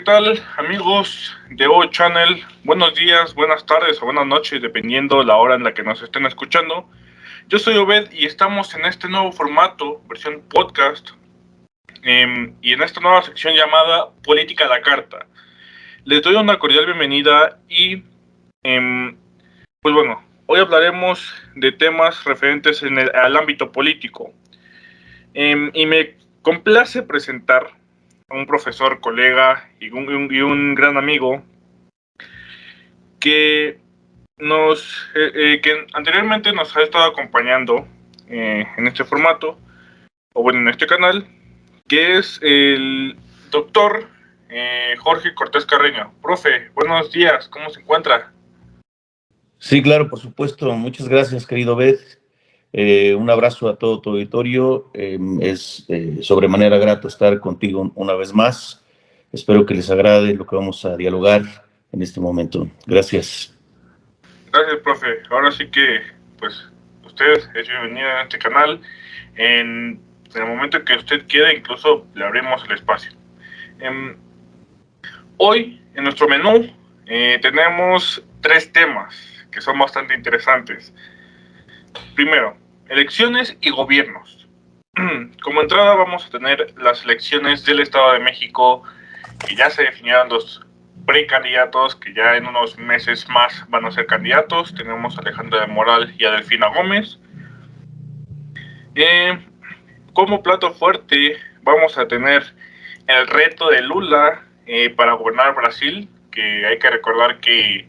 tal, amigos de O Channel? Buenos días, buenas tardes o buenas noches, dependiendo la hora en la que nos estén escuchando. Yo soy Obed y estamos en este nuevo formato, versión podcast, y en esta nueva sección llamada Política a la Carta. Les doy una cordial bienvenida y, pues bueno, hoy hablaremos de temas referentes al ámbito político. Y me complace presentar a un profesor, colega y un gran amigo que que anteriormente nos ha estado acompañando en este formato, o bueno, en este canal, que es el doctor Jorge Cortés Carreño. Profe, buenos días, ¿cómo se encuentra? Sí, claro, por supuesto. Muchas gracias, querido Beth. Un abrazo a todo tu auditorio. Es sobremanera grato estar contigo una vez más. Espero que les agrade lo que vamos a dialogar en este momento. Gracias. Gracias, profe. Ahora sí que, pues, usted es bienvenido a este canal. En el momento que usted quiera, incluso le abrimos el espacio. Hoy, en nuestro menú, tenemos 3 temas que son bastante interesantes. Primero, elecciones y gobiernos. Como entrada vamos a tener las elecciones del Estado de México, que ya se definieron los precandidatos, que ya en unos meses más van a ser candidatos. Tenemos a Alejandra del Moral y a Delfina Gómez. Como plato fuerte vamos a tener el reto de Lula para gobernar Brasil, que hay que recordar que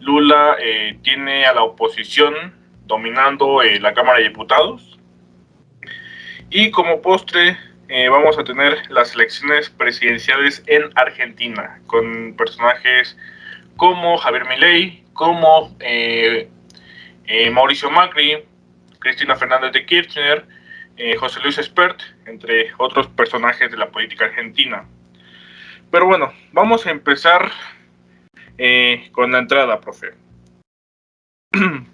Lula tiene a la oposición dominando la Cámara de Diputados. Y como postre vamos a tener las elecciones presidenciales en Argentina, con personajes como Javier Milei, como Mauricio Macri, Cristina Fernández de Kirchner, José Luis Espert, entre otros personajes de la política argentina. Pero bueno, vamos a empezar con la entrada, profe.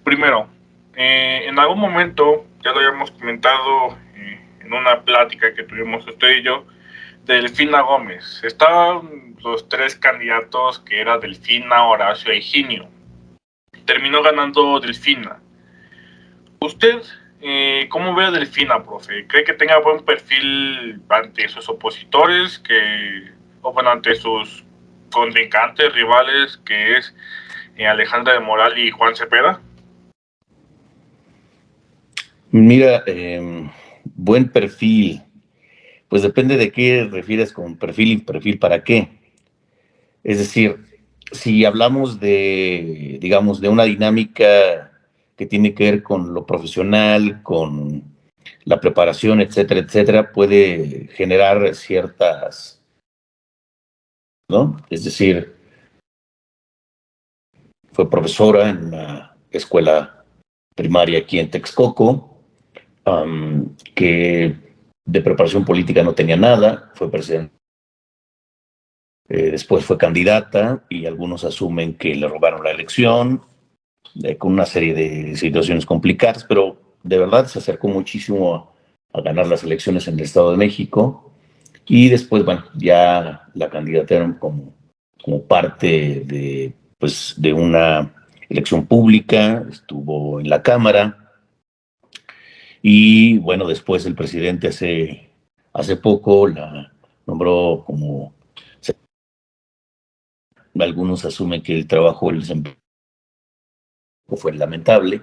Primero, en algún momento, ya lo habíamos comentado en una plática que tuvimos usted y yo, de Delfina Gómez. Estaban los 3 candidatos, que era Delfina, Horacio e Higinio. Terminó ganando Delfina. ¿Usted cómo ve a Delfina, profe? ¿Cree que tenga buen perfil ante sus opositores, o bueno, ante sus contrincantes, rivales, que es Alejandra del Moral y Juan Cepeda? Mira, buen perfil. Pues depende de qué refieres con perfil y perfil para qué. Es decir, si hablamos de, digamos, de una dinámica que tiene que ver con lo profesional, con la preparación, etcétera, etcétera, puede generar ciertas, ¿no? Es decir, fue profesora en una escuela primaria aquí en Texcoco, que de preparación política no tenía nada, fue presidente. Después fue candidata y algunos asumen que le robaron la elección, con una serie de situaciones complicadas, pero de verdad se acercó muchísimo a ganar las elecciones en el Estado de México y después, bueno, ya la candidataron como parte de, pues, de una elección pública, estuvo en la Cámara y, bueno, después el presidente hace poco la nombró como... Algunos asumen que el trabajo del desempeño fue lamentable.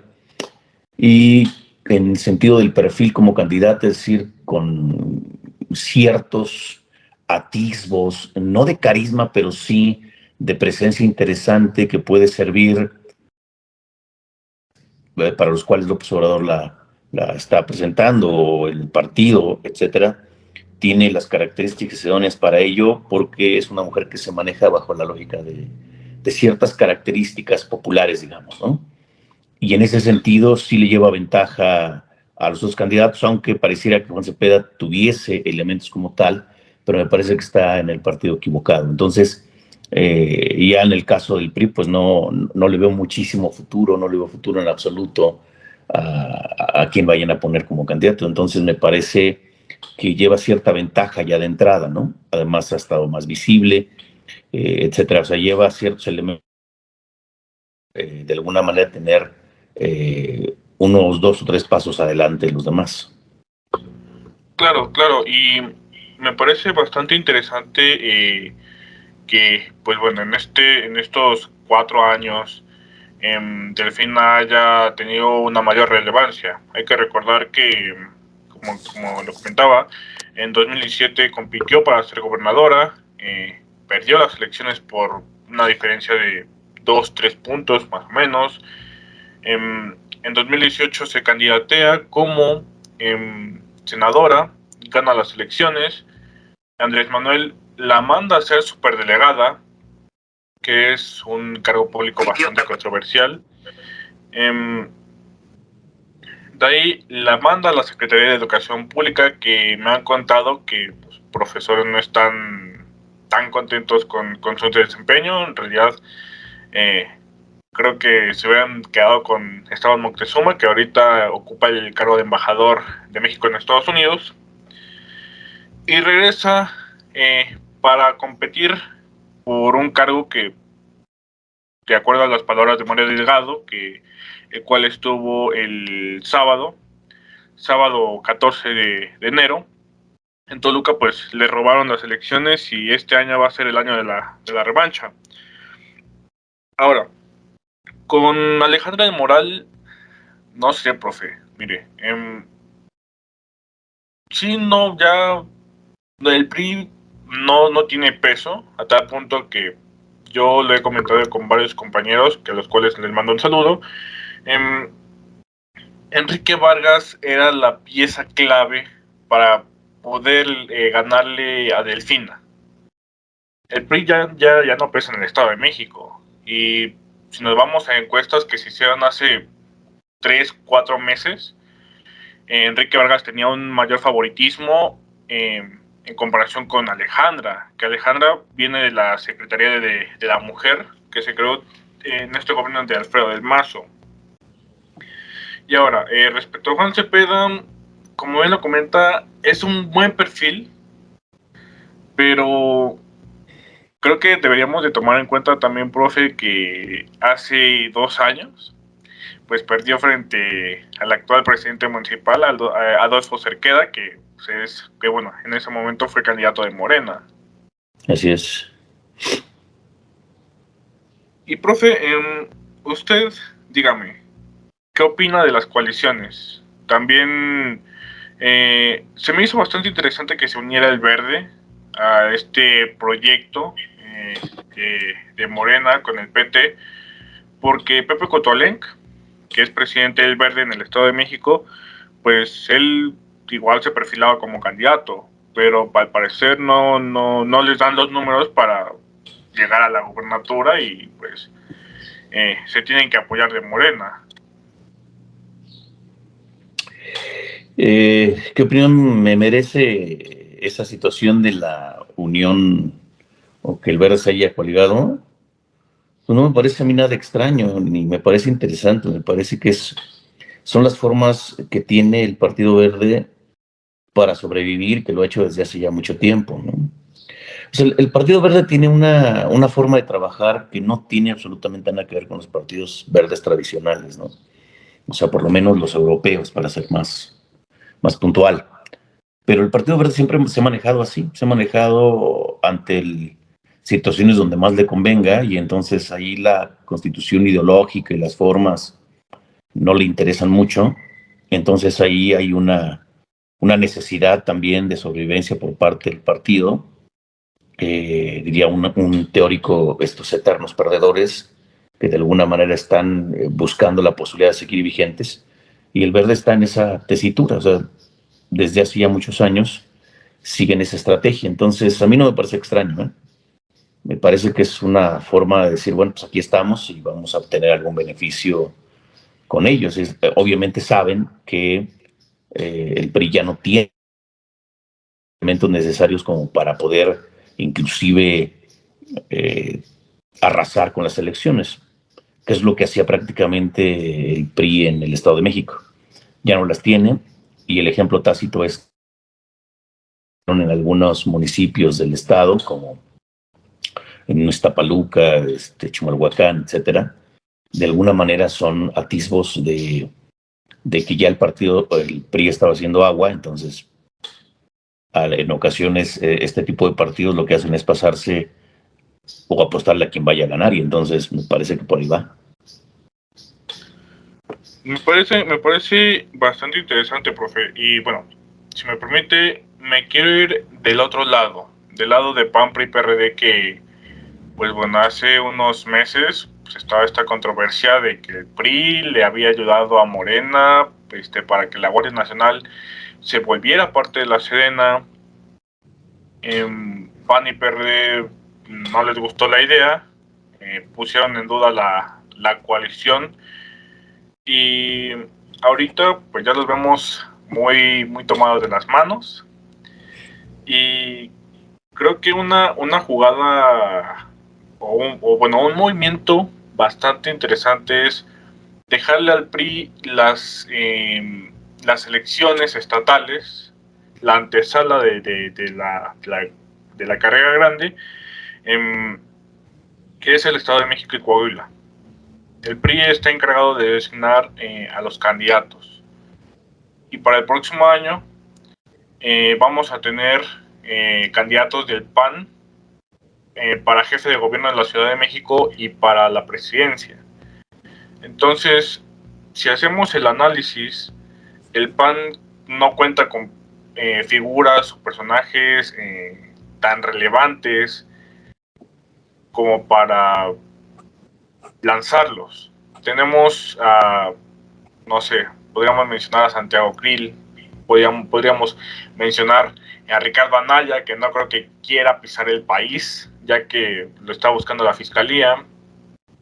Y en el sentido del perfil como candidata, es decir, con ciertos atisbos, no de carisma, pero sí de presencia interesante que puede servir para los cuales López Obrador la está presentando, o el partido, etcétera, tiene las características idóneas para ello porque es una mujer que se maneja bajo la lógica de ciertas características populares, digamos, ¿no? Y en ese sentido sí le lleva ventaja a los dos candidatos, aunque pareciera que Juan Cepeda tuviese elementos como tal, pero me parece que está en el partido equivocado. Entonces, ya en el caso del PRI, pues no le veo muchísimo futuro, no le veo futuro en absoluto a quien vayan a poner como candidato. Entonces me parece que lleva cierta ventaja ya de entrada, ¿no? Además ha estado más visible. etcétera. O sea, lleva ciertos elementos de alguna manera tener unos 2 o 3 pasos adelante de los demás. Claro, claro, y me parece bastante interesante que, pues bueno, en estos 4 años, Delfina haya tenido una mayor relevancia. Hay que recordar que, como lo comentaba, en 2017 compitió para ser gobernadora, perdió las elecciones por una diferencia de 2, 3 puntos más o menos. En 2018 se candidatea como senadora, gana las elecciones. Andrés Manuel la manda a ser superdelegada, que es un cargo público bastante controversial. De ahí la manda a la Secretaría de Educación Pública, que me han contado que pues, profesores no están tan contentos con su desempeño. En realidad, creo que se hubieran quedado con Esteban Moctezuma, que ahorita ocupa el cargo de embajador de México en Estados Unidos. Y regresa para competir por un cargo que, de acuerdo a las palabras de Mario Delgado, el cual estuvo el sábado 14 de enero, en Toluca, pues le robaron las elecciones y este año va a ser el año de la revancha. Ahora, con Alejandra del Moral, no sé, profe, mire, sí, no, ya el PRI no tiene peso, a tal punto que yo lo he comentado con varios compañeros, que a los cuales les mando un saludo. Enrique Vargas era la pieza clave para poder ganarle a Delfina. El PRI ya no pesa en el Estado de México. Y si nos vamos a encuestas que se hicieron hace 3, 4 meses, Enrique Vargas tenía un mayor favoritismo en comparación con Alejandra, que Alejandra viene de la Secretaría de la Mujer, que se creó en este gobierno de Alfredo del Mazo. Y ahora, respecto a Juan Cepeda, como bien lo comenta, es un buen perfil, pero creo que deberíamos de tomar en cuenta también, profe, que hace 2 años, pues perdió frente al actual presidente municipal, Adolfo Cerqueda, que bueno, en ese momento fue candidato de Morena. Así es. Y, profe, usted, dígame, ¿qué opina de las coaliciones? También se me hizo bastante interesante que se uniera el Verde a este proyecto de Morena con el PT, porque Pepe Cotolenc, que es presidente del Verde en el Estado de México, pues él igual se perfilaba como candidato, pero al parecer no les dan los números para llegar a la gubernatura y pues se tienen que apoyar de Morena. ¿Qué opinión me merece esa situación de la unión o que el Verde se haya coligado? Pues no me parece a mí nada extraño, ni me parece interesante, me parece que son las formas que tiene el Partido Verde para sobrevivir, que lo ha hecho desde hace ya mucho tiempo, ¿no? O sea, el Partido Verde tiene una forma de trabajar que no tiene absolutamente nada que ver con los partidos verdes tradicionales, ¿no? O sea, por lo menos los europeos, para ser más puntual. Pero el Partido Verde siempre se ha manejado así, se ha manejado ante situaciones donde más le convenga y entonces ahí la constitución ideológica y las formas no le interesan mucho. Entonces ahí hay una necesidad también de sobrevivencia por parte del partido. Diría un teórico, estos eternos perdedores que de alguna manera están buscando la posibilidad de seguir vigentes. Y el Verde está en esa tesitura, o sea, desde hace ya muchos años siguen esa estrategia. Entonces, a mí no me parece extraño, ¿eh? Me parece que es una forma de decir, bueno, pues aquí estamos y vamos a obtener algún beneficio con ellos. Obviamente saben que el PRI ya no tiene elementos necesarios como para poder inclusive eh, arrasar con las elecciones, que es lo que hacía prácticamente el PRI en el Estado de México. Ya no las tiene y el ejemplo tácito es en algunos municipios del estado, como en Iztapaluca, Chimalhuacán, etcétera, de alguna manera son atisbos de que ya el PRI estaba haciendo agua. Entonces en ocasiones este tipo de partidos lo que hacen es pasarse o apostarle a quien vaya a ganar, y entonces me parece que por ahí va. Me parece bastante interesante, profe. Y bueno, si me permite, me quiero ir del otro lado, del lado de PAN, PRI, PRD, que, pues bueno, hace unos meses pues, estaba esta controversia de que el PRI le había ayudado a Morena para que la Guardia Nacional se volviera parte de la Sedena. PAN y PRD no les gustó la idea, pusieron en duda la coalición, y ahorita pues ya los vemos muy tomados de las manos. Y creo que una jugada un movimiento bastante interesante es dejarle al PRI las elecciones estatales, la antesala de la carrera grande, que es el Estado de México y Coahuila. El PRI está encargado de designar a los candidatos. Y para el próximo año vamos a tener candidatos del PAN para jefe de gobierno de la Ciudad de México y para la presidencia. Entonces, si hacemos el análisis, el PAN no cuenta con figuras o personajes tan relevantes como para lanzarlos. Tenemos no sé, podríamos mencionar a Santiago Krill, podríamos mencionar a Ricardo Anaya, que no creo que quiera pisar el país, ya que lo está buscando la fiscalía.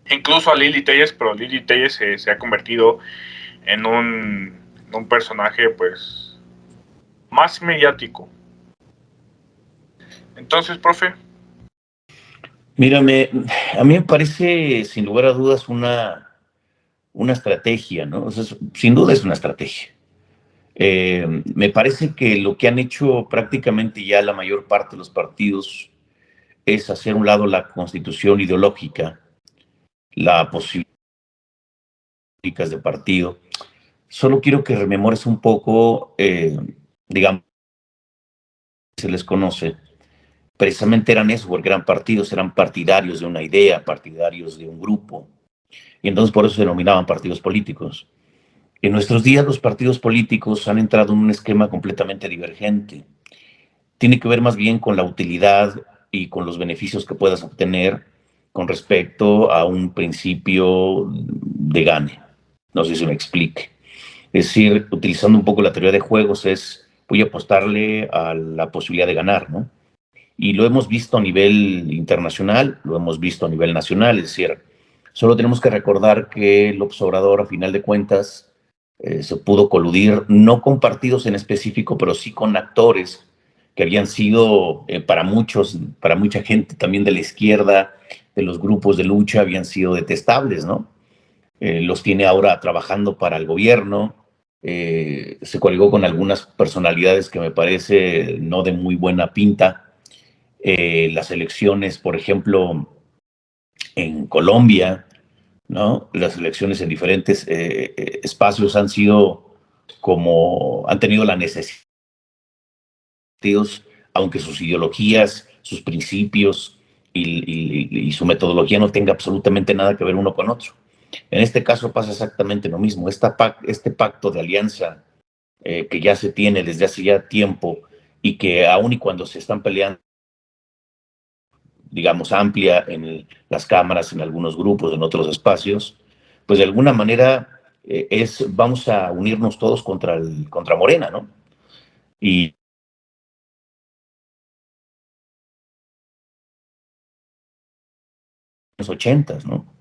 Incluso a Lili Telles, pero Lili Telles se ha convertido en un personaje pues más mediático. Entonces, profe. Mírame, a mí me parece sin lugar a dudas una estrategia, ¿no? O sea, sin duda es una estrategia. Me parece que lo que han hecho prácticamente ya la mayor parte de los partidos es hacer a un lado la constitución ideológica, la posibilidad de partido. Solo quiero que rememores un poco, digamos, se les conoce, precisamente eran eso, porque eran partidos, eran partidarios de una idea, partidarios de un grupo, y entonces por eso se denominaban partidos políticos. En nuestros días los partidos políticos han entrado en un esquema completamente divergente. Tiene que ver más bien con la utilidad y con los beneficios que puedas obtener con respecto a un principio de gane. No sé si me explique. Es decir, utilizando un poco la teoría de juegos, voy a apostarle a la posibilidad de ganar, ¿no? Y lo hemos visto a nivel internacional, lo hemos visto a nivel nacional. Es decir, solo tenemos que recordar que López Obrador, a final de cuentas, se pudo coludir, no con partidos en específico, pero sí con actores que habían sido, para mucha gente también de la izquierda, de los grupos de lucha, habían sido detestables, ¿no? Los tiene ahora trabajando para el gobierno. Se coligó con algunas personalidades que me parece no de muy buena pinta. Las elecciones, por ejemplo, en Colombia, ¿no? Las elecciones en diferentes espacios han tenido la necesidad, aunque sus ideologías, sus principios y su metodología no tenga absolutamente nada que ver uno con otro. En este caso pasa exactamente lo mismo. Este pacto de alianza que ya se tiene desde hace ya tiempo, y que aun y cuando se están peleando, digamos, amplia en las cámaras, en algunos grupos, en otros espacios, pues de alguna manera vamos a unirnos todos contra Morena, ¿no? Y los 80, ¿no?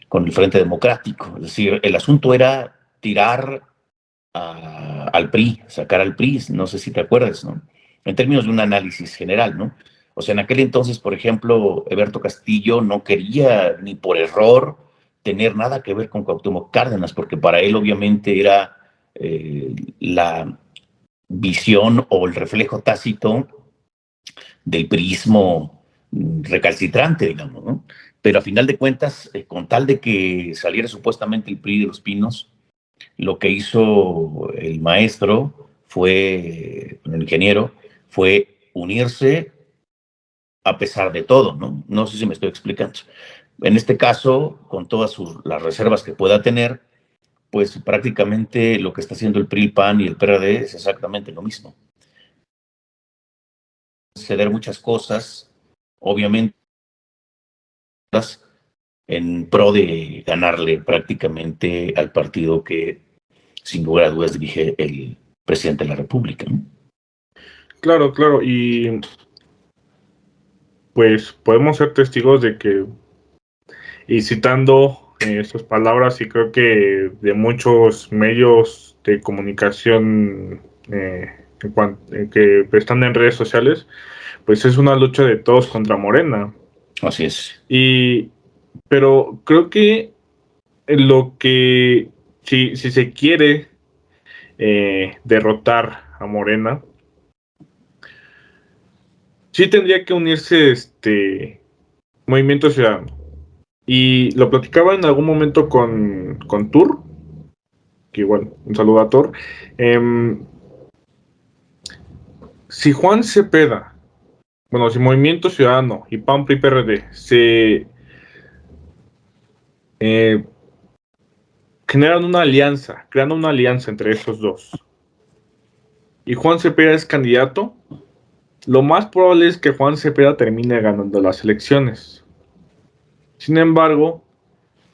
Con el Frente Democrático. Es decir, el asunto era tirar al PRI, sacar al PRI, no sé si te acuerdas, ¿no? En términos de un análisis general, ¿no? O sea, en aquel entonces, por ejemplo, Eberto Castillo no quería ni por error tener nada que ver con Cuauhtémoc Cárdenas, porque para él obviamente era la visión o el reflejo tácito del priismo recalcitrante, digamos, ¿no? Pero a final de cuentas, con tal de que saliera supuestamente el PRI de los Pinos, lo que hizo el maestro fue, el ingeniero, fue unirse a pesar de todo, ¿no? No sé si me estoy explicando. En este caso, con todas las reservas que pueda tener, pues prácticamente lo que está haciendo el PRI, el PAN y el PRD es exactamente lo mismo. Ceder muchas cosas, obviamente, en pro de ganarle prácticamente al partido que, sin lugar a dudas, dirige el presidente de la República, ¿no? Claro, claro, y pues podemos ser testigos de que, y citando sus palabras, y creo que de muchos medios de comunicación que están en redes sociales, pues es una lucha de todos contra Morena. Así es. Pero creo que lo que, si se quiere derrotar a Morena, sí tendría que unirse Movimiento Ciudadano. Y lo platicaba en algún momento con Tur, que igual, un saludo a Tur. Si Juan Cepeda, bueno, si Movimiento Ciudadano y PAN PRI PRD se generan una alianza, creando una alianza entre esos dos, y Juan Cepeda es candidato, lo más probable es que Juan Cepeda termine ganando las elecciones. Sin embargo,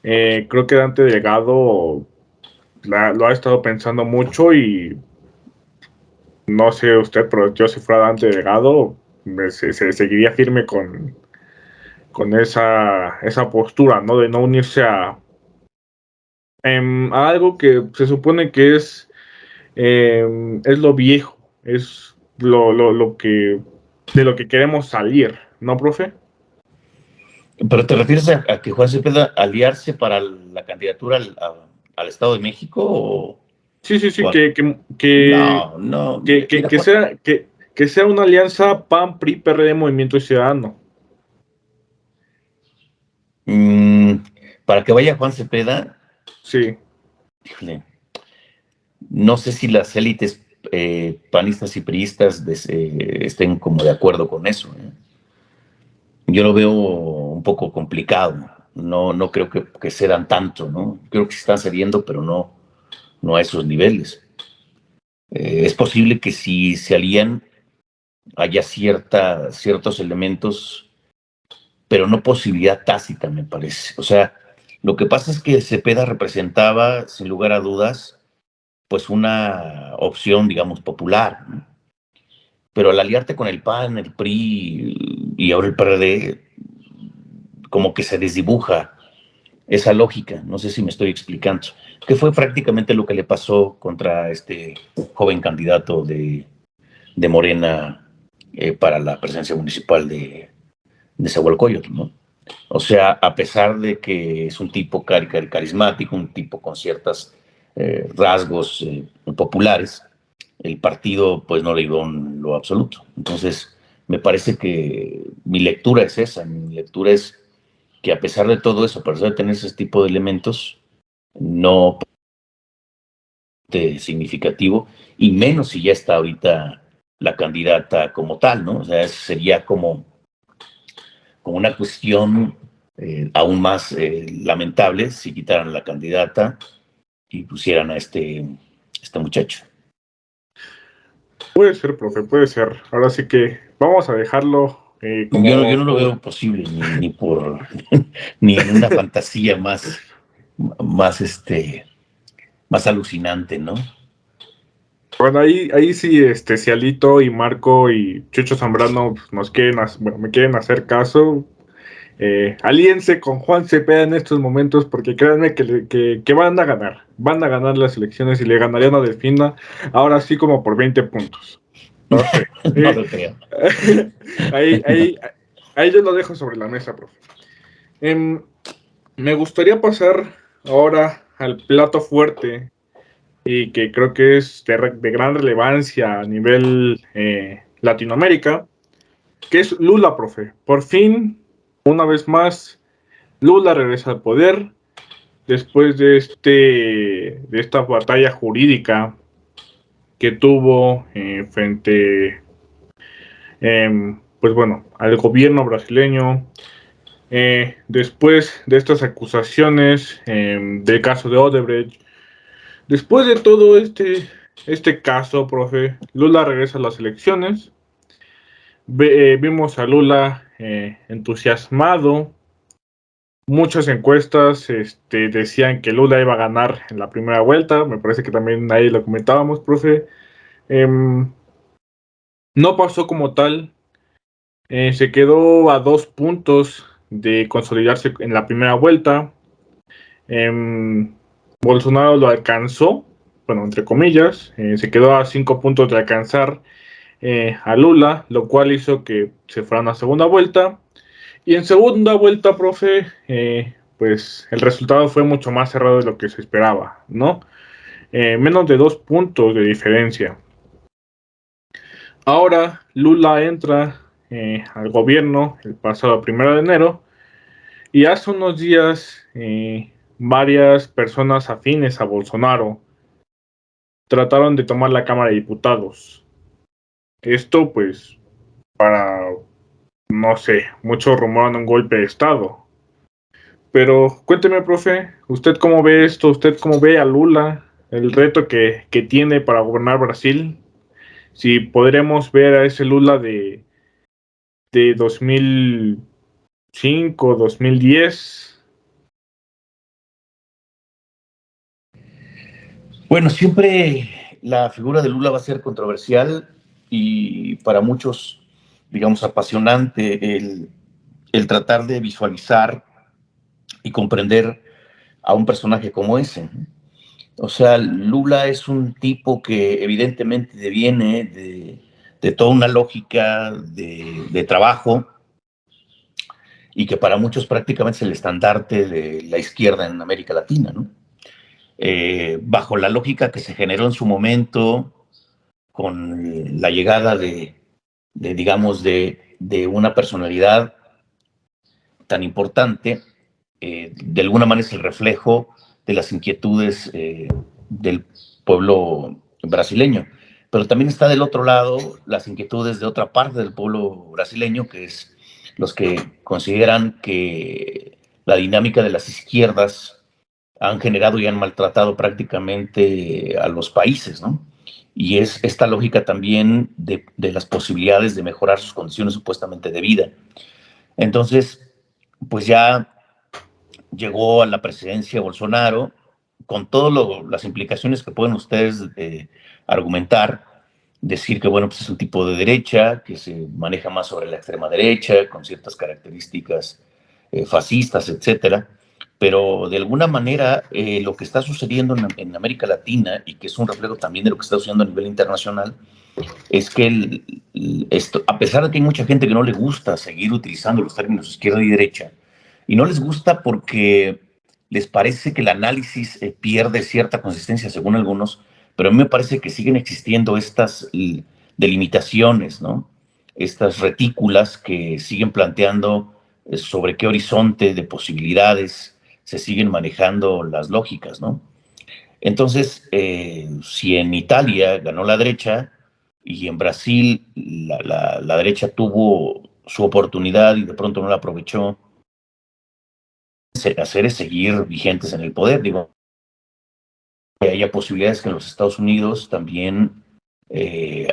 creo que Dante Delgado lo ha estado pensando mucho y no sé usted, pero yo si fuera Dante Delgado se seguiría firme con esa postura, ¿no? De no unirse a algo que se supone que es lo viejo, es lo que de lo que queremos salir, ¿no, profe? ¿Pero te refieres a que Juan Cepeda aliarse para la candidatura al Estado de México o Sí, sí, sí, cuál? No, no. Mira, que sea una alianza PAN, PRI, PRD, Movimiento Ciudadano. mmm, para que vaya Juan Cepeda, Sí. híjole, no sé si las élites panistas y priistas estén como de acuerdo con eso, ¿eh? Yo lo veo un poco complicado. No, no creo que cedan tanto, ¿no? Creo que se están cediendo, pero no a esos niveles. Es posible que si se alían haya ciertos elementos, pero no posibilidad tácita, me parece. O sea, lo que pasa es que Cepeda representaba, sin lugar a dudas, pues una opción, digamos, popular, ¿no? Pero al aliarte con el PAN, el PRI y ahora el PRD, como que se desdibuja esa lógica. No sé si me estoy explicando. Que fue prácticamente lo que le pasó contra este joven candidato de Morena para la presidencia municipal de Nezahualcóyotl, ¿no? O sea, a pesar de que es un tipo carismático, un tipo con ciertos rasgos populares, el partido pues no le dio en lo absoluto. Entonces, me parece que mi lectura es esa, mi lectura es que a pesar de todo eso, a pesar de tener ese tipo de elementos, no significativo, y menos si ya está ahorita la candidata como tal, ¿no? O sea, sería como una cuestión aún más lamentable si quitaran la candidata y pusieran a este muchacho. Puede ser, profe, puede ser. Ahora sí que vamos a dejarlo Yo no lo veo posible ni por ni en una fantasía más alucinante, ¿no? Bueno, ahí sí, si Alito y Marco y Chucho Zambrano pues, me quieren hacer caso. Alíense con Juan Cepeda en estos momentos porque créanme que van a ganar las elecciones y le ganarían a Delfina ahora sí como por 20 puntos. No sé. No lo creo. Ahí, ahí, ahí yo lo dejo sobre la mesa, profe. Me gustaría pasar ahora al plato fuerte y que creo que es de gran relevancia a nivel Latinoamérica, que es Lula, profe. Por fin, una vez más, Lula regresa al poder después de esta batalla jurídica que tuvo frente, pues bueno, al gobierno brasileño. Después de estas acusaciones del caso de Odebrecht, después de todo este caso, profe, Lula regresa a las elecciones. Vimos a Lula entusiasmado. Muchas encuestas decían que Lula iba a ganar en la primera vuelta. Me parece que también ahí lo comentábamos, profe. No pasó como tal. Se quedó a 2 puntos de consolidarse en la primera vuelta. Bolsonaro lo alcanzó, bueno, entre comillas. Se quedó a 5 puntos de alcanzar a Lula, lo cual hizo que se fuera a una segunda vuelta. Y en segunda vuelta, profe, pues el resultado fue mucho más cerrado de lo que se esperaba, ¿no? Menos de 2 puntos de diferencia. Ahora Lula entra al gobierno el pasado 1 de enero y hace unos días varias personas afines a Bolsonaro trataron de tomar la Cámara de Diputados. Esto pues para, no sé, muchos rumoran un golpe de Estado. Pero cuénteme, profe, ¿usted cómo ve esto? ¿Usted cómo ve a Lula? El reto que tiene para gobernar Brasil. Si podremos ver a ese Lula de 2005, 2010. Bueno, siempre la figura de Lula va a ser controversial y para muchos, digamos, apasionante el tratar de visualizar y comprender a un personaje como ese. O sea, Lula es un tipo que evidentemente deviene de toda una lógica de trabajo y que para muchos prácticamente es el estandarte de la izquierda en América Latina, ¿no? Bajo la lógica que se generó en su momento con la llegada digamos, de una personalidad tan importante, de alguna manera es el reflejo de las inquietudes del pueblo brasileño. Pero también está del otro lado las inquietudes de otra parte del pueblo brasileño, que es los que consideran que la dinámica de las izquierdas han generado y han maltratado prácticamente a los países, ¿no? Y es esta lógica también de las posibilidades de mejorar sus condiciones supuestamente de vida. Entonces, pues ya llegó a la presidencia Bolsonaro, con todas las implicaciones que pueden ustedes argumentar, decir que, bueno, pues es un tipo de derecha, que se maneja más sobre la extrema derecha, con ciertas características fascistas, etcétera. Pero de alguna manera lo que está sucediendo en América Latina, y que es un reflejo también de lo que está sucediendo a nivel internacional, es que a pesar de que hay mucha gente que no le gusta seguir utilizando los términos izquierda y derecha, y no les gusta porque les parece que el análisis pierde cierta consistencia según algunos, pero a mí me parece que siguen existiendo estas delimitaciones, ¿no? Estas retículas que siguen planteando sobre qué horizonte de posibilidades se siguen manejando las lógicas, ¿no? Entonces, si en Italia ganó la derecha y en Brasil la derecha tuvo su oportunidad y de pronto no la aprovechó, hacer es seguir vigentes en el poder. Digo, que haya posibilidades que en los Estados Unidos también,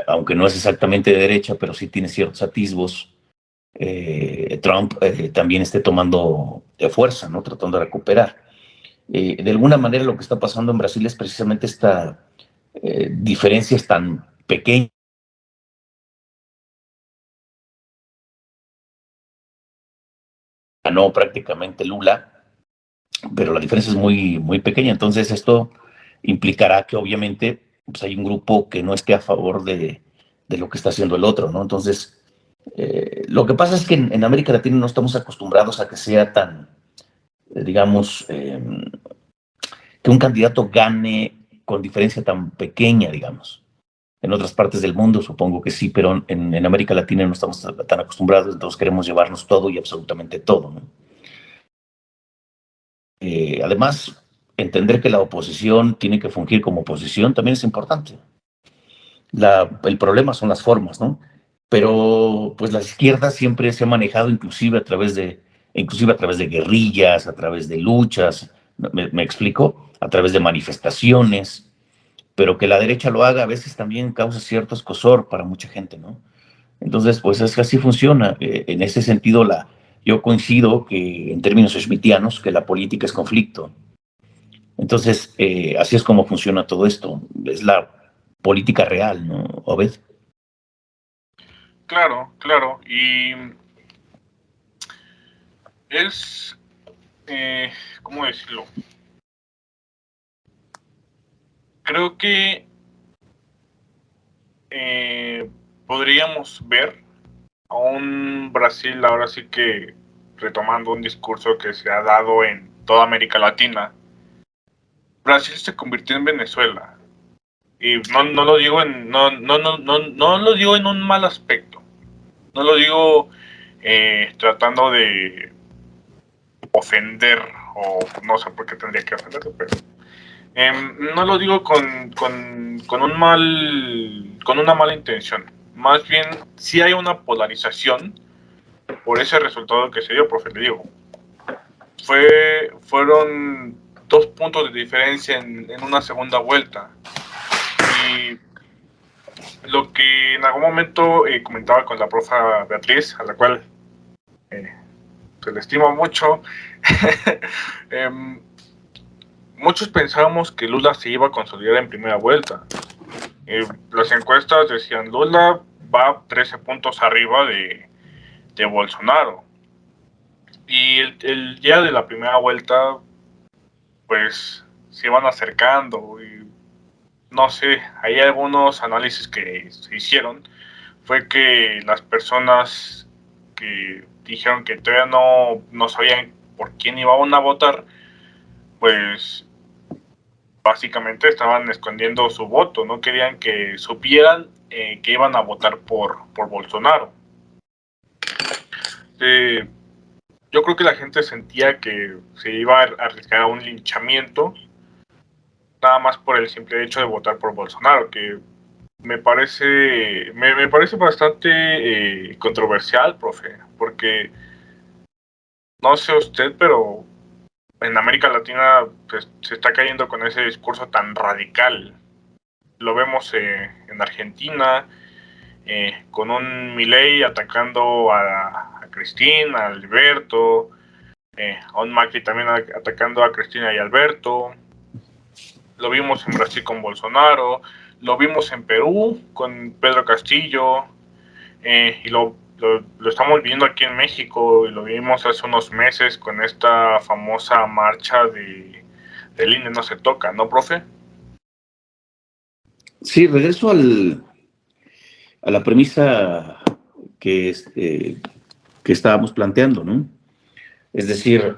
aunque no es exactamente de derecha, pero sí tiene ciertos atisbos, Trump también esté tomando fuerza, ¿no? Tratando de recuperar. De alguna manera lo que está pasando en Brasil es precisamente esta diferencias tan pequeñas. Ganó prácticamente Lula, pero la diferencia es muy, muy pequeña. Entonces esto implicará que obviamente pues, hay un grupo que no esté a favor de lo que está haciendo el otro, ¿no? Entonces, lo que pasa es que en América Latina no estamos acostumbrados a que sea tan, digamos, que un candidato gane con diferencia tan pequeña, digamos. En otras partes del mundo supongo que sí, pero en América Latina no estamos tan acostumbrados, entonces queremos llevarnos todo y absolutamente todo, ¿no? Además, entender que la oposición tiene que fungir como oposición también es importante. El problema son las formas, ¿no? Pero pues la izquierda siempre se ha manejado inclusive a través de guerrillas, a través de luchas, me explico, a través de manifestaciones, pero que la derecha lo haga a veces también causa cierto escozor para mucha gente, ¿no? Entonces, pues es que así funciona. En ese sentido, yo coincido que en términos schmittianos, que la política es conflicto. Entonces, así es como funciona todo esto. Es la política real, ¿no, Obed? Claro, claro. Y es, eh, ¿cómo decirlo? Creo que eh, podríamos ver a un Brasil ahora sí que retomando un discurso que se ha dado en toda América Latina. Brasil se convirtió en Venezuela. Y no lo digo no lo digo en un mal aspecto. No lo digo tratando de ofender, o no sé por qué tendría que ofenderse, pero no lo digo con una mala intención. Más bien, sí hay una polarización por ese resultado que se dio, profe, le digo. Fueron 2 puntos de diferencia en una segunda vuelta. Y lo que en algún momento comentaba con la profa Beatriz, a la cual se le estimo mucho, muchos pensábamos que Lula se iba a consolidar en primera vuelta. Las encuestas decían Lula va 13 puntos arriba de Bolsonaro. Y el día de la primera vuelta, pues se iban acercando. Y no sé, hay algunos análisis que se hicieron. Fue que las personas que dijeron que todavía no sabían por quién iban a votar, pues básicamente estaban escondiendo su voto, no querían que supieran que iban a votar por Bolsonaro. Eh, yo creo que la gente sentía que se iba a arriesgar a un linchamiento nada más por el simple hecho de votar por Bolsonaro, que me parece bastante controversial, profe, porque no sé usted, pero en América Latina pues, se está cayendo con ese discurso tan radical. Lo vemos en Argentina, con un Milei atacando a Cristina, a Alberto, a un Macri también atacando a Cristina y Alberto. Lo vimos en Brasil con Bolsonaro, lo vimos en Perú con Pedro Castillo, y lo estamos viendo aquí en México y lo vimos hace unos meses con esta famosa marcha del INE no se toca, ¿no, profe? Sí, regreso a la premisa que estábamos planteando, ¿no? Es decir,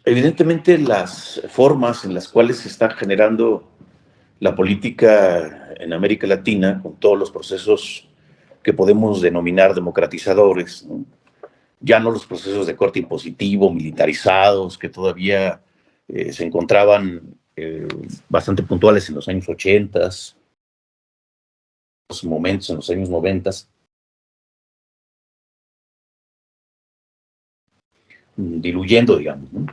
evidentemente las formas en las cuales se está generando la política en América Latina, con todos los procesos que podemos denominar democratizadores, ¿no? Ya no los procesos de corte impositivo, militarizados, que todavía se encontraban bastante puntuales en los años 80, los momentos en los años 90, diluyendo, digamos, ¿no?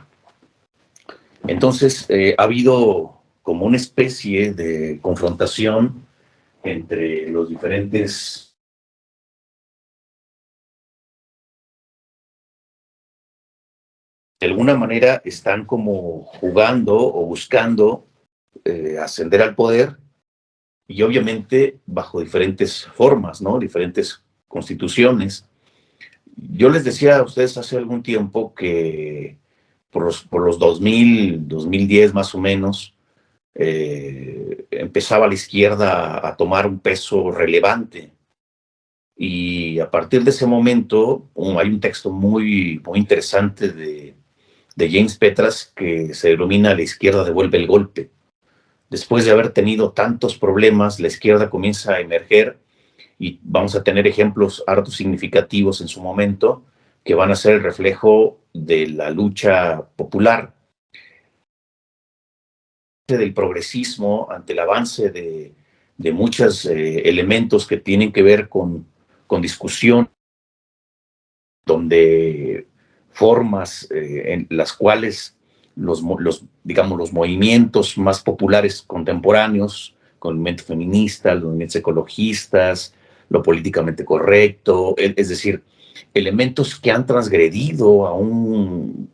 Entonces, ha habido como una especie de confrontación entre los diferentes, de alguna manera están como jugando o buscando ascender al poder y obviamente bajo diferentes formas, ¿no? Diferentes constituciones. Yo les decía a ustedes hace algún tiempo que por los 2010 más o menos, empezaba la izquierda a tomar un peso relevante. Y a partir de ese momento, hay un texto muy interesante de James Petras que se denomina La izquierda devuelve el golpe, después de haber tenido tantos problemas, la izquierda comienza a emerger y vamos a tener ejemplos hartos significativos en su momento que van a ser el reflejo de la lucha popular, del progresismo, ante el avance de muchos elementos que tienen que ver con discusión, donde formas en las cuales digamos, los movimientos más populares contemporáneos, con el movimiento feminista, los movimientos ecologistas, lo políticamente correcto, es decir, elementos que han transgredido a un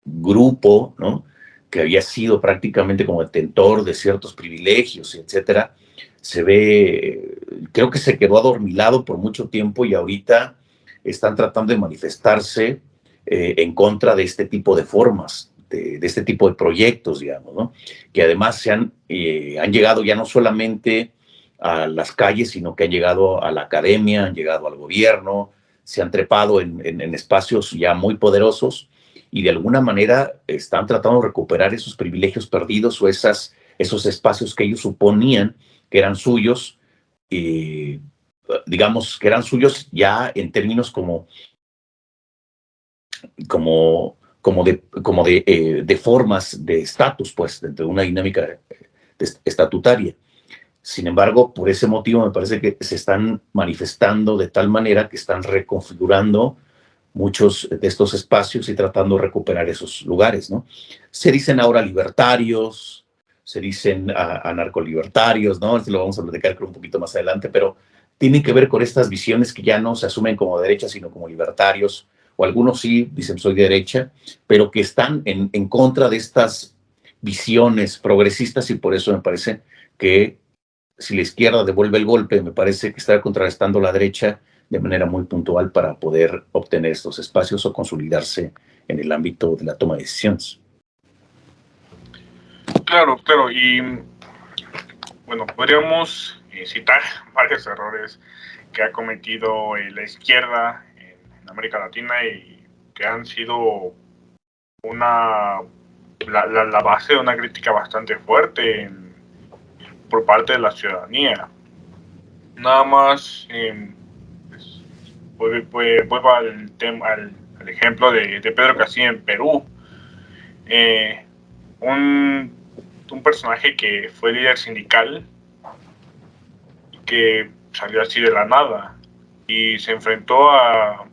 grupo, ¿no?, que había sido prácticamente como detentor de ciertos privilegios, etcétera, se ve, creo que se quedó adormilado por mucho tiempo y ahorita están tratando de manifestarse en contra de este tipo de formas, de este tipo de proyectos, digamos, ¿no?, que además han llegado ya no solamente a las calles, sino que han llegado a la academia, han llegado al gobierno, se han trepado en espacios ya muy poderosos y de alguna manera están tratando de recuperar esos privilegios perdidos o esos espacios que ellos suponían que eran suyos, digamos que eran suyos ya en términos de formas de estatus, pues, dentro de una dinámica estatutaria. Sin embargo, por ese motivo me parece que se están manifestando de tal manera que están reconfigurando muchos de estos espacios y tratando de recuperar esos lugares, ¿no? Se dicen ahora libertarios, se dicen anarcolibertarios, ¿no? Esto lo vamos a platicar creo un poquito más adelante, pero tienen que ver con estas visiones que ya no se asumen como derecha, sino como libertarios, o algunos sí dicen soy de derecha, pero que están en contra de estas visiones progresistas y por eso me parece que si la izquierda devuelve el golpe, me parece que está contrarrestando la derecha de manera muy puntual para poder obtener estos espacios o consolidarse en el ámbito de la toma de decisiones. Claro, claro, y bueno, podríamos citar varios errores que ha cometido la izquierda en América Latina y que han sido la base de una crítica bastante fuerte por parte de la ciudadanía. Nada más, vuelvo al ejemplo de Pedro Castillo en Perú. Un personaje que fue líder sindical, que salió así de la nada y se enfrentó a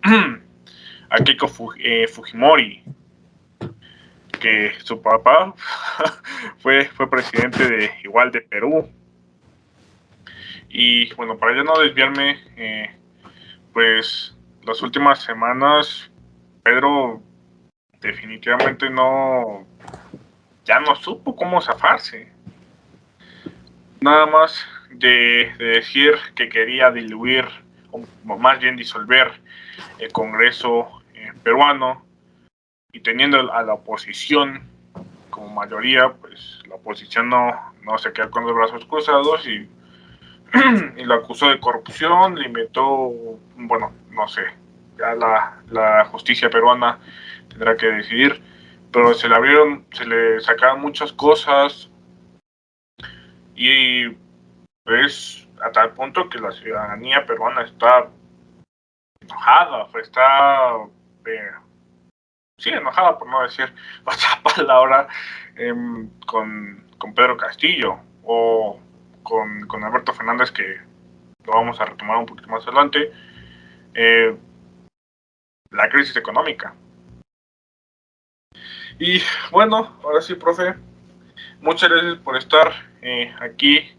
Keiko Fujimori, que su papá fue presidente de Perú. Y bueno, para ya no desviarme, pues las últimas semanas Pedro definitivamente ya no supo cómo zafarse. Nada más de decir que quería diluir, o más bien disolver, el Congreso peruano, y teniendo a la oposición como mayoría, pues la oposición no se queda con los brazos cruzados y lo acusó de corrupción, le inventó, bueno, no sé, ya la justicia peruana tendrá que decidir, pero se le sacaron muchas cosas y es a tal punto que la ciudadanía peruana está enojada, sí, enojada por no decir otra palabra, con Pedro Castillo o con Alberto Fernández, que lo vamos a retomar un poquito más adelante, la crisis económica. Y bueno, ahora sí, profe, muchas gracias por estar aquí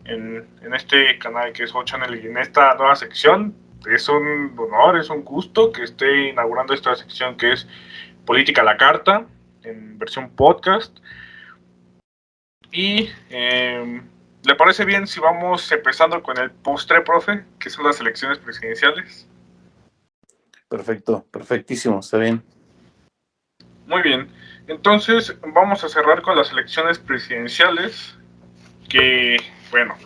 en este canal que es Ho Channel y en esta nueva sección. Es un honor, es un gusto que esté inaugurando esta sección que es Política a la Carta, en versión podcast. Y ¿le parece bien si vamos empezando con el postre, profe, que son las elecciones presidenciales? Perfecto, perfectísimo, está bien. Muy bien, entonces vamos a cerrar con las elecciones presidenciales, que, bueno,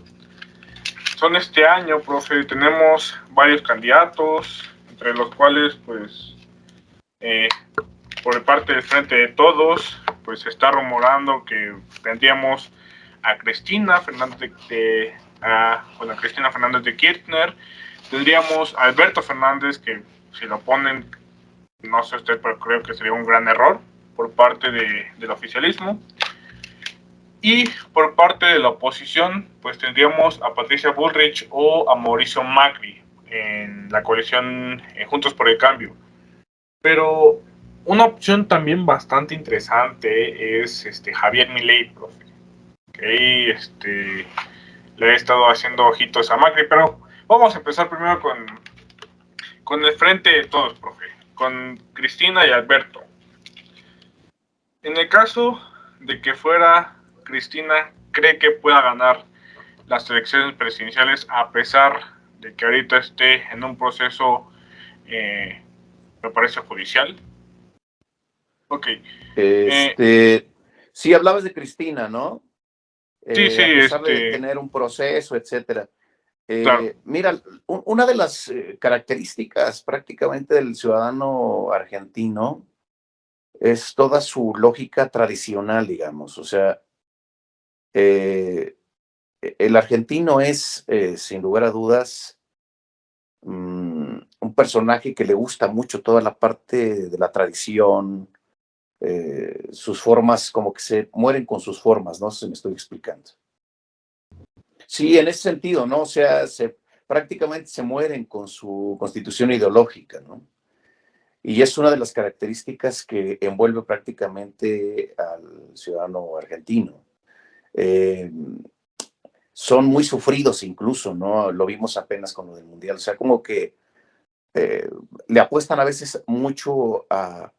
son este año, profe. Tenemos varios candidatos, entre los cuales, pues, por parte del Frente de Todos, pues se está rumorando que tendríamos a Cristina Fernández Cristina Fernández de Kirchner. Tendríamos a Alberto Fernández, que si lo ponen, no sé usted, pero creo que sería un gran error por parte del oficialismo. Y por parte de la oposición, pues tendríamos a Patricia Bullrich o a Mauricio Macri en la coalición Juntos por el Cambio. Pero una opción también bastante interesante es Javier Milei, profe. Que le he estado haciendo ojitos a Macri, pero vamos a empezar primero con el frente de todos, profe, con Cristina y Alberto. En el caso de que fuera Cristina, ¿cree que pueda ganar las elecciones presidenciales a pesar de que ahorita esté en un proceso, me parece, judicial? Ok. Sí, hablabas de Cristina, ¿no? Sí, A pesar de tener un proceso, etcétera. Claro. Mira, una de las características prácticamente del ciudadano argentino es toda su lógica tradicional, digamos. O sea, el argentino es, sin lugar a dudas, un personaje que le gusta mucho toda la parte de la tradición, sus formas, como que se mueren con sus formas, no sé si me estoy explicando. Sí, en ese sentido, ¿no? O sea, prácticamente se mueren con su constitución ideológica, ¿no? Y es una de las características que envuelve prácticamente al ciudadano argentino. Son muy sufridos incluso, ¿no? Lo vimos apenas con lo del Mundial. O sea, como que le apuestan a veces mucho a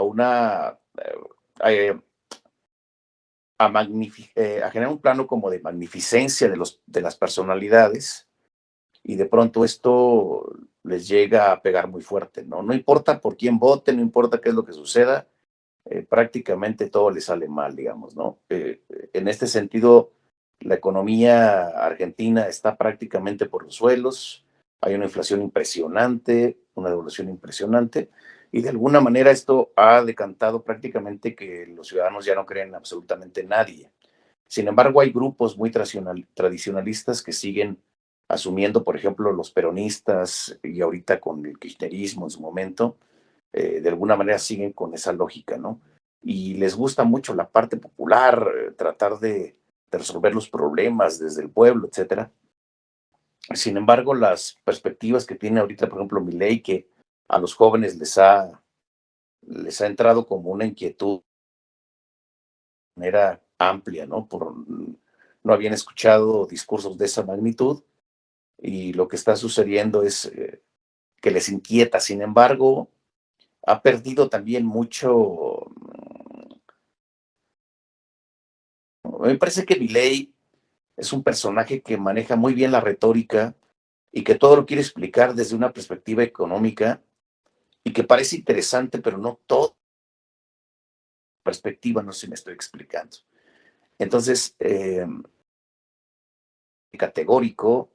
una... a generar un plano como de magnificencia de las personalidades, y de pronto esto les llega a pegar muy fuerte, ¿no? No importa por quién vote, no importa qué es lo que suceda, prácticamente todo les sale mal, digamos, ¿no? En este sentido, la economía argentina está prácticamente por los suelos, hay una inflación impresionante, una devaluación impresionante, y de alguna manera esto ha decantado prácticamente que los ciudadanos ya no creen absolutamente en nadie. Sin embargo, hay grupos muy tradicionalistas que siguen asumiendo, por ejemplo, los peronistas y ahorita con el kirchnerismo en su momento, de alguna manera siguen con esa lógica, ¿no? Y les gusta mucho la parte popular, tratar de resolver los problemas desde el pueblo, etcétera. Sin embargo, las perspectivas que tiene ahorita, por ejemplo, Milei, que a los jóvenes les ha entrado como una inquietud de manera amplia, ¿no? No habían escuchado discursos de esa magnitud, y lo que está sucediendo es que les inquieta. Sin embargo, ha perdido también mucho. Me parece que Milei es un personaje que maneja muy bien la retórica y que todo lo quiere explicar desde una perspectiva económica, y que parece interesante, pero no todo perspectiva, no sé si me estoy explicando. Entonces, categórico,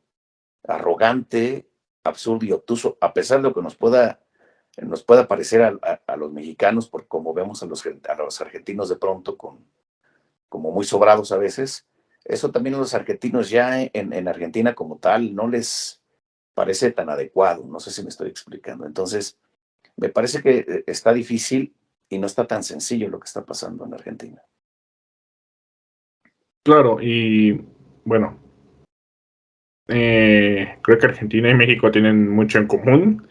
arrogante, absurdo y obtuso, a pesar de lo que nos pueda parecer a los mexicanos, por como vemos a los argentinos de pronto como muy sobrados a veces. Eso también a los argentinos ya en Argentina como tal no les parece tan adecuado, no sé si me estoy explicando. Entonces, me parece que está difícil y no está tan sencillo lo que está pasando en Argentina. Claro, y bueno, creo que Argentina y México tienen mucho en común.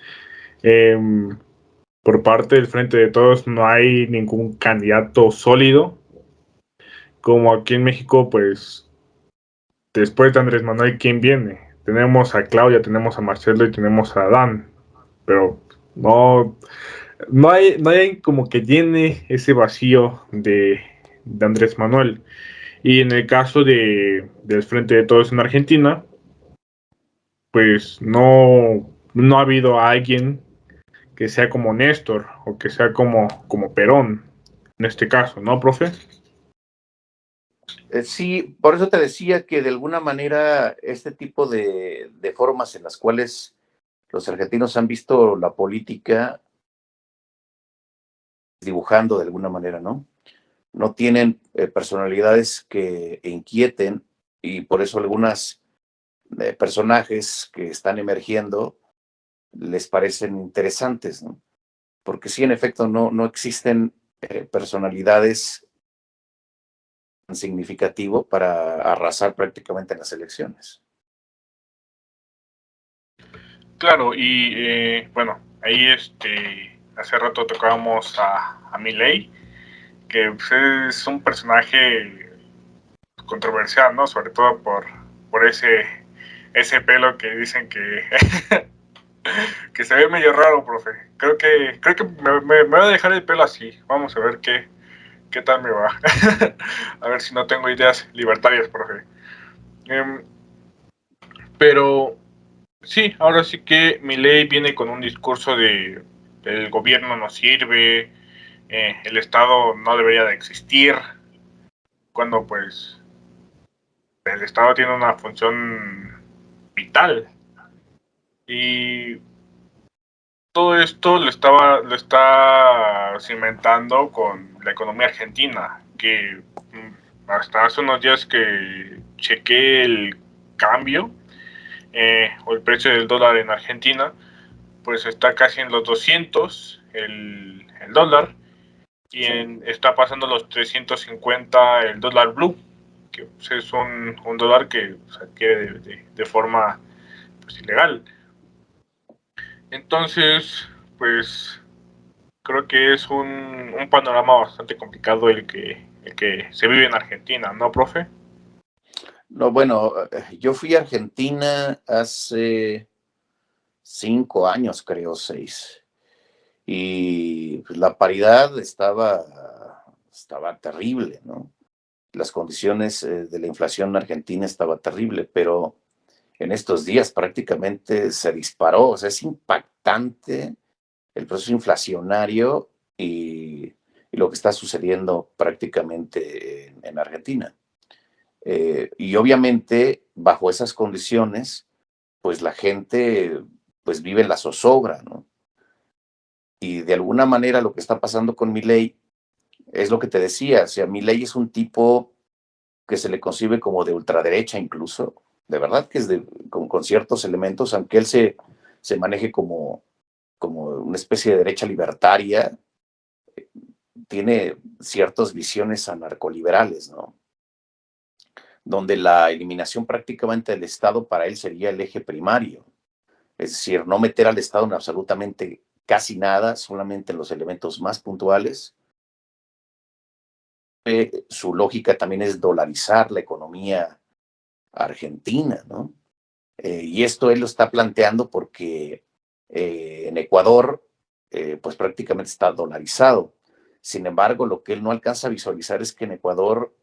Por parte del Frente de Todos no hay ningún candidato sólido. Como aquí en México, pues después de Andrés Manuel, ¿quién viene? Tenemos a Claudia, tenemos a Marcelo y tenemos a Adán, pero no hay como que llene ese vacío de Andrés Manuel. Y en el caso del Frente de Todos en Argentina, pues no ha habido a alguien que sea como Néstor o que sea como Perón, en este caso, ¿no, profe? Sí, por eso te decía que de alguna manera este tipo de formas en las cuales los argentinos han visto la política dibujando de alguna manera, ¿no? no tienen personalidades que inquieten, y por eso algunas personajes que están emergiendo les parecen interesantes, ¿no? Porque sí, en efecto, no existen personalidades tan significativo para arrasar prácticamente en las elecciones. Claro, y bueno, ahí hace rato tocábamos a Milei, que pues, es un personaje controversial, ¿no? Sobre todo por ese pelo que dicen que, que se ve medio raro, profe. Creo que me voy a dejar el pelo así. Vamos a ver qué tal me va. A ver si no tengo ideas libertarias, profe. Em, pero sí, ahora sí que Milei viene con un discurso de el gobierno no sirve, el Estado no debería de existir, cuando pues el Estado tiene una función vital. Y todo esto lo está cimentando con la economía argentina, que hasta hace unos días que chequé el cambio o el precio del dólar en Argentina, pues está casi en los 200 el dólar y está pasando los 350 el dólar blue, que pues, es un dólar que se adquiere de forma pues, ilegal. Entonces, pues creo que es un panorama bastante complicado el que se vive en Argentina, ¿no, profe? No, bueno, yo fui a Argentina hace 5 años, creo, 6. Y pues, la paridad estaba terrible, ¿no? Las condiciones de la inflación en Argentina estaba terrible, pero en estos días prácticamente se disparó. O sea, es impactante el proceso inflacionario y lo que está sucediendo prácticamente en Argentina. Y obviamente, bajo esas condiciones, pues la gente pues vive en la zozobra, ¿no? Y de alguna manera lo que está pasando con Milei es lo que te decía, o sea, Milei es un tipo que se le concibe como de ultraderecha incluso, de verdad que es con ciertos elementos, aunque él se maneje como una especie de derecha libertaria, tiene ciertas visiones anarcoliberales, ¿no? Donde la eliminación prácticamente del Estado para él sería el eje primario. Es decir, no meter al Estado en absolutamente casi nada, solamente en los elementos más puntuales. Su lógica también es dolarizar la economía argentina, ¿no? Y esto él lo está planteando porque en Ecuador, pues prácticamente está dolarizado. Sin embargo, lo que él no alcanza a visualizar es que en Ecuador,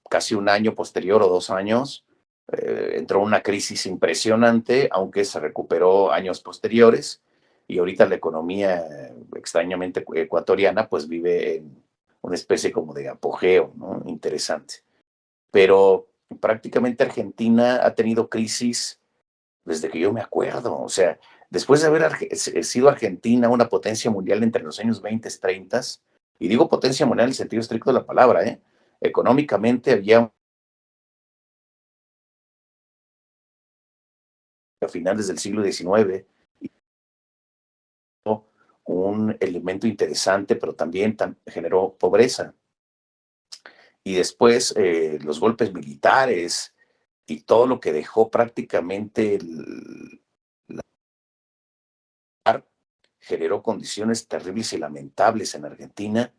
casi un año posterior o 2 años, entró una crisis impresionante, aunque se recuperó años posteriores, y ahorita la economía extrañamente ecuatoriana pues vive en una especie como de apogeo, ¿no? Interesante. Pero prácticamente Argentina ha tenido crisis desde que yo me acuerdo. O sea, después de haber sido Argentina una potencia mundial entre los años 20, 30, y digo potencia mundial en el sentido estricto de la palabra, ¿eh? Económicamente había a finales del siglo XIX un elemento interesante, pero también generó pobreza. Y después los golpes militares y todo lo que dejó prácticamente generó condiciones terribles y lamentables en Argentina,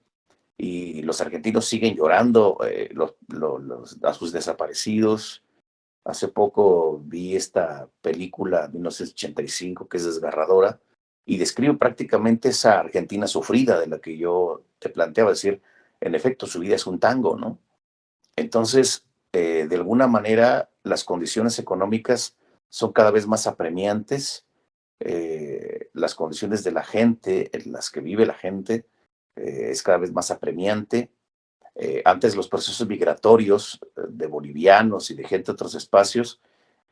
y los argentinos siguen llorando a sus desaparecidos. Hace poco vi esta película 1985 que es desgarradora y describe prácticamente esa Argentina sufrida de la que yo te planteaba, es decir, en efecto su vida es un tango, ¿no? Entonces, de alguna manera, las condiciones económicas son cada vez más apremiantes, las condiciones de la gente, en las que vive la gente, es cada vez más apremiante. Antes los procesos migratorios de bolivianos y de gente de otros espacios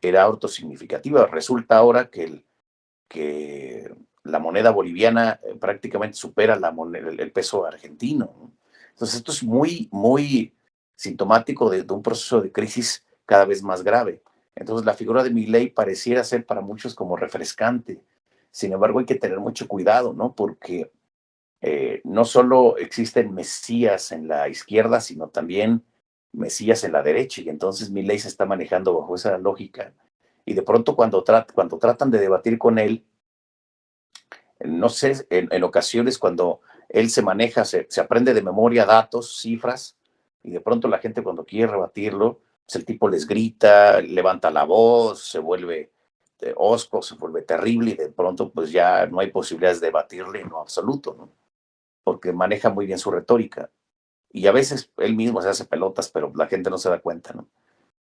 era autosignificativa. Resulta ahora que la moneda boliviana prácticamente supera el peso argentino, ¿no? Entonces esto es muy, muy sintomático de un proceso de crisis cada vez más grave. Entonces la figura de Milei pareciera ser para muchos como refrescante. Sin embargo, hay que tener mucho cuidado, ¿no? Porque no solo existen mesías en la izquierda, sino también mesías en la derecha, y entonces Milei se está manejando bajo esa lógica. Y de pronto cuando tratan de debatir con él, no sé, en ocasiones cuando él se maneja, se aprende de memoria datos, cifras, y de pronto la gente cuando quiere rebatirlo, pues el tipo les grita, levanta la voz, se vuelve hosco, se vuelve terrible, y de pronto pues ya no hay posibilidades de debatirle en lo absoluto, ¿no? Porque maneja muy bien su retórica. Y a veces él mismo se hace pelotas, pero la gente no se da cuenta, ¿no?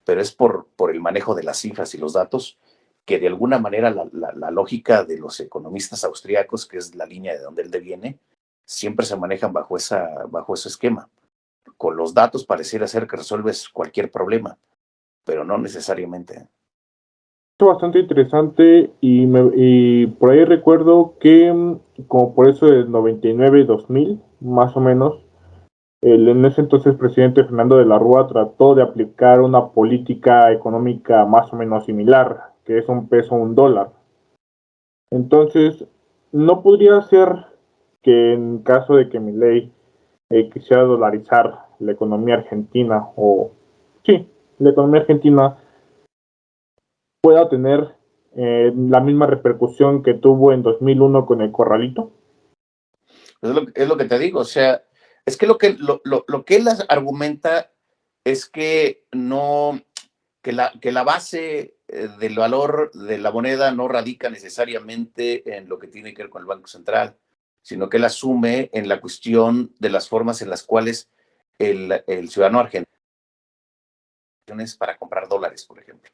Pero es por el manejo de las cifras y los datos que de alguna manera la lógica de los economistas austríacos, que es la línea de donde él deviene, siempre se manejan bajo ese esquema. Con los datos pareciera ser que resuelves cualquier problema, pero no necesariamente. Bastante interesante y por ahí recuerdo que como por eso del 99-2000 más o menos, el en ese entonces presidente Fernando de la Rúa trató de aplicar una política económica más o menos similar, que es un peso, un dólar. Entonces, no podría ser que en caso de que Milei quisiera dolarizar la economía argentina, o sí, la economía argentina pueda tener la misma repercusión que tuvo en 2001 con el corralito. Es lo que te digo, o sea, es que lo que él argumenta es que no, que la base del valor de la moneda no radica necesariamente en lo que tiene que ver con el Banco Central, sino que él asume en la cuestión de las formas en las cuales el ciudadano argentino para comprar dólares, por ejemplo.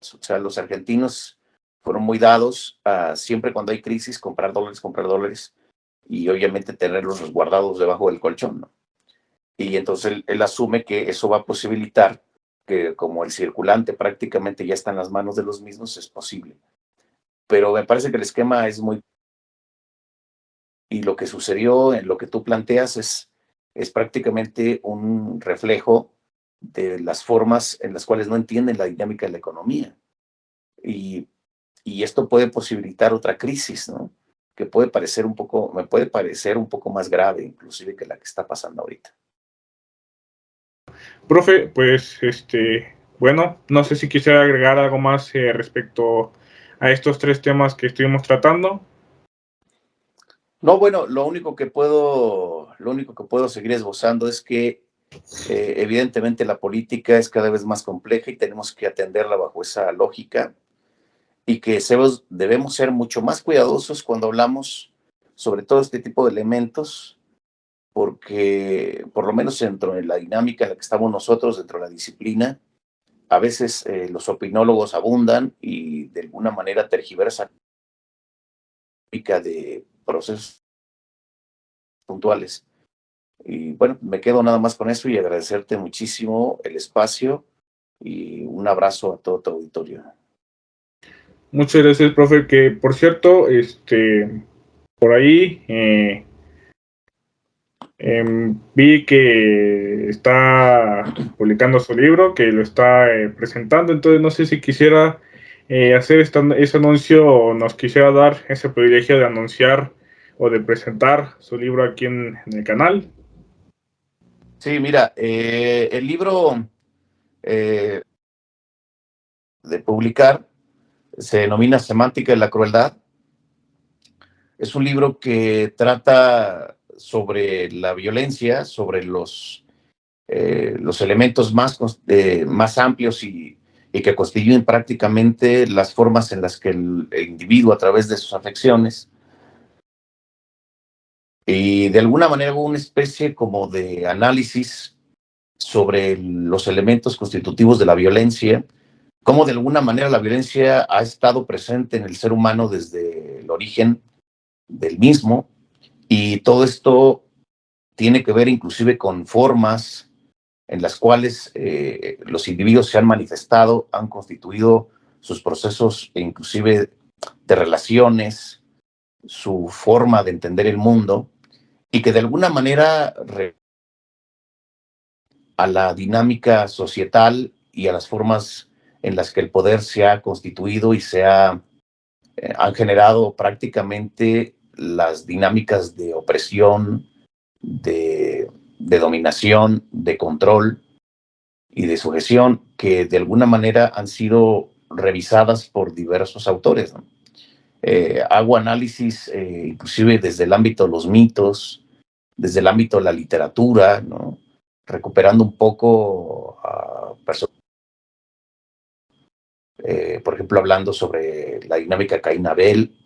O sea, los argentinos fueron muy dados a siempre cuando hay crisis comprar dólares y obviamente tenerlos resguardados debajo del colchón, ¿no? Y entonces él asume que eso va a posibilitar que como el circulante prácticamente ya está en las manos de los mismos, es posible. Pero me parece que el esquema es muy... Y lo que sucedió en lo que tú planteas es prácticamente un reflejo de las formas en las cuales no entienden la dinámica de la economía. Y, y esto puede posibilitar otra crisis, ¿no? Que puede parecer un poco, me puede parecer un poco más grave, inclusive que la que está pasando ahorita. Profe, pues bueno, no sé si quisiera agregar algo más respecto a estos tres temas que estuvimos tratando. No, bueno, lo único que puedo seguir esbozando es que evidentemente la política es cada vez más compleja y tenemos que atenderla bajo esa lógica y que debemos ser mucho más cuidadosos cuando hablamos sobre todo este tipo de elementos, porque por lo menos dentro de la dinámica en la que estamos nosotros, dentro de la disciplina, a veces los opinólogos abundan y de alguna manera tergiversan de procesos puntuales. Y bueno, me quedo nada más con eso y agradecerte muchísimo el espacio y un abrazo a todo tu auditorio. Muchas gracias, profe, que por cierto, por ahí vi que está publicando su libro, que lo está presentando, entonces no sé si quisiera hacer ese anuncio o nos quisiera dar ese privilegio de anunciar o de presentar su libro aquí en el canal. Sí, mira, el libro eh, de publicar se denomina Semántica de la Crueldad. Es un libro que trata sobre la violencia, sobre los elementos más amplios y que constituyen prácticamente las formas en las que el individuo a través de sus afecciones y de alguna manera hubo una especie como de análisis sobre los elementos constitutivos de la violencia, cómo de alguna manera la violencia ha estado presente en el ser humano desde el origen del mismo, y todo esto tiene que ver inclusive con formas en las cuales los individuos se han manifestado, han constituido sus procesos inclusive de relaciones, su forma de entender el mundo, y que de alguna manera a la dinámica societal y a las formas en las que el poder se ha constituido y han generado prácticamente las dinámicas de opresión, de dominación, de control y de sujeción que de alguna manera han sido revisadas por diversos autores, ¿no? Hago análisis inclusive desde el ámbito de los mitos, desde el ámbito de la literatura, ¿no? Recuperando un poco a personas, por ejemplo, hablando sobre la dinámica Caín-Abel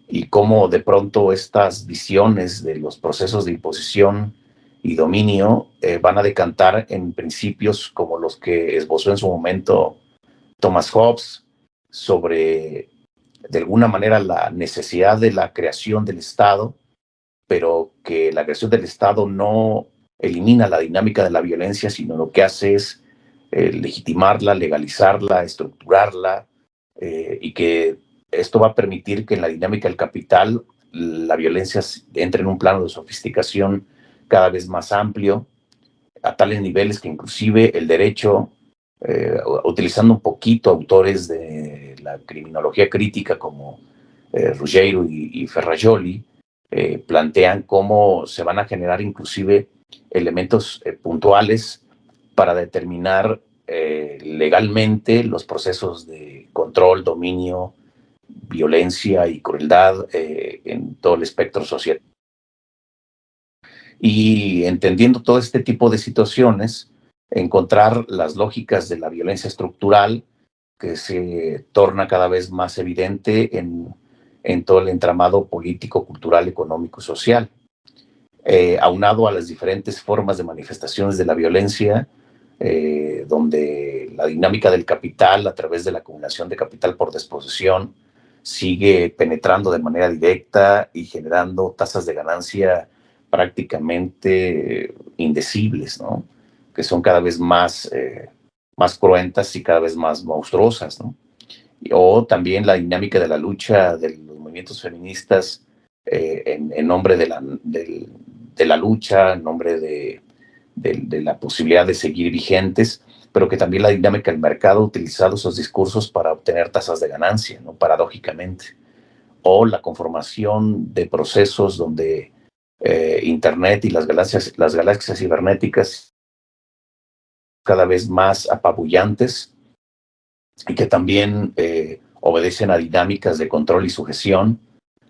y cómo de pronto estas visiones de los procesos de imposición y dominio van a decantar en principios como los que esbozó en su momento Thomas Hobbes sobre, de alguna manera, la necesidad de la creación del Estado, pero que la creación del Estado no elimina la dinámica de la violencia, sino lo que hace es legitimarla, legalizarla, estructurarla, y que esto va a permitir que en la dinámica del capital la violencia entre en un plano de sofisticación cada vez más amplio, a tales niveles que inclusive el derecho, utilizando un poquito autores de la criminología crítica como Ruggiero y Ferrajoli, plantean cómo se van a generar inclusive elementos puntuales para determinar legalmente los procesos de control, dominio, violencia y crueldad en todo el espectro social. Y entendiendo todo este tipo de situaciones, encontrar las lógicas de la violencia estructural que se torna cada vez más evidente en todo el entramado político, cultural, económico y social. Aunado a las diferentes formas de manifestaciones de la violencia, donde la dinámica del capital a través de la acumulación de capital por desposesión sigue penetrando de manera directa y generando tasas de ganancia prácticamente indecibles, ¿no? Que son cada vez más cruentas y cada vez más monstruosas, ¿no? O también la dinámica de la lucha de los movimientos feministas en nombre de la lucha, en nombre de la posibilidad de seguir vigentes, pero que también la dinámica del mercado ha utilizado esos discursos para obtener tasas de ganancia, ¿no? Paradójicamente. O la conformación de procesos donde Internet y las galaxias cibernéticas cada vez más apabullantes y que también obedecen a dinámicas de control y sujeción,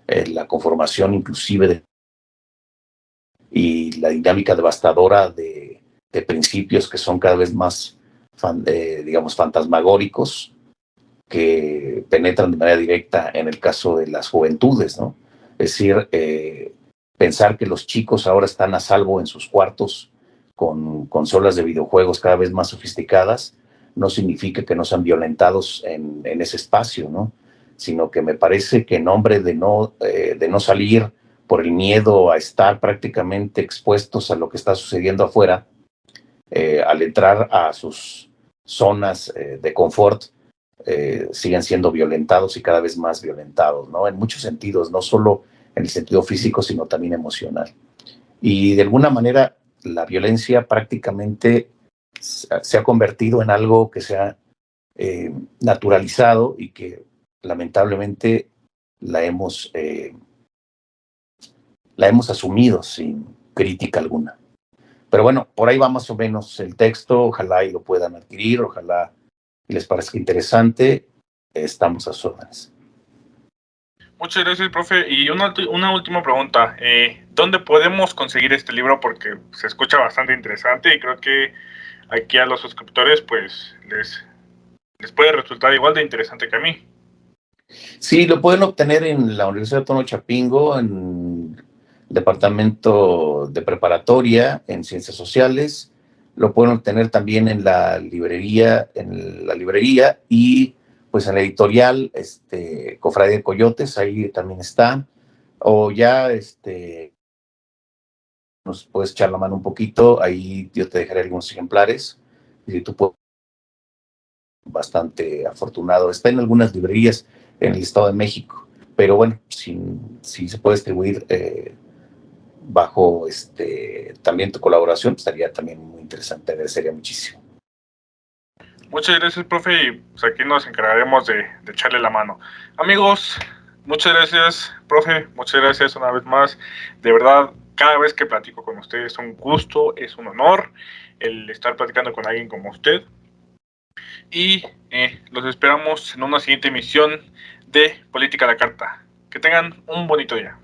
la conformación inclusive y la dinámica devastadora de principios que son cada vez más, digamos, fantasmagóricos, que penetran de manera directa en el caso de las juventudes, ¿no? Es decir, pensar que los chicos ahora están a salvo en sus cuartos con consolas de videojuegos cada vez más sofisticadas, no significa que no sean violentados en ese espacio, ¿no? Sino que me parece que en nombre de no salir por el miedo a estar prácticamente expuestos a lo que está sucediendo afuera, al entrar a sus zonas de confort, siguen siendo violentados y cada vez más violentados, ¿no? En muchos sentidos, no solo en el sentido físico, sino también emocional. Y de alguna manera la violencia prácticamente se ha convertido en algo que se ha naturalizado y que lamentablemente la hemos asumido sin crítica alguna. Pero bueno, por ahí va más o menos el texto, ojalá y lo puedan adquirir, ojalá les parezca interesante, estamos a sus órdenes. Muchas gracias, profe. Y una última pregunta. ¿Dónde podemos conseguir este libro? Porque se escucha bastante interesante y creo que aquí a los suscriptores pues les puede resultar igual de interesante que a mí. Sí, lo pueden obtener en la Universidad Autónoma de Chapingo, en el Departamento de Preparatoria en Ciencias Sociales. Lo pueden obtener también en la librería y pues en la editorial Cofradía de Coyotes, ahí también está. O ya nos puedes echar la mano un poquito, ahí yo te dejaré algunos ejemplares. Y tú puedes, bastante afortunado. Está en algunas librerías en el Estado de México, pero bueno, si se puede distribuir, bajo también tu colaboración, estaría también muy interesante, agradecería muchísimo. Muchas gracias, profe, y pues aquí nos encargaremos de echarle la mano. Amigos, muchas gracias, profe, muchas gracias una vez más. De verdad, cada vez que platico con ustedes es un gusto, es un honor el estar platicando con alguien como usted. Y los esperamos en una siguiente emisión de Política a la Carta. Que tengan un bonito día.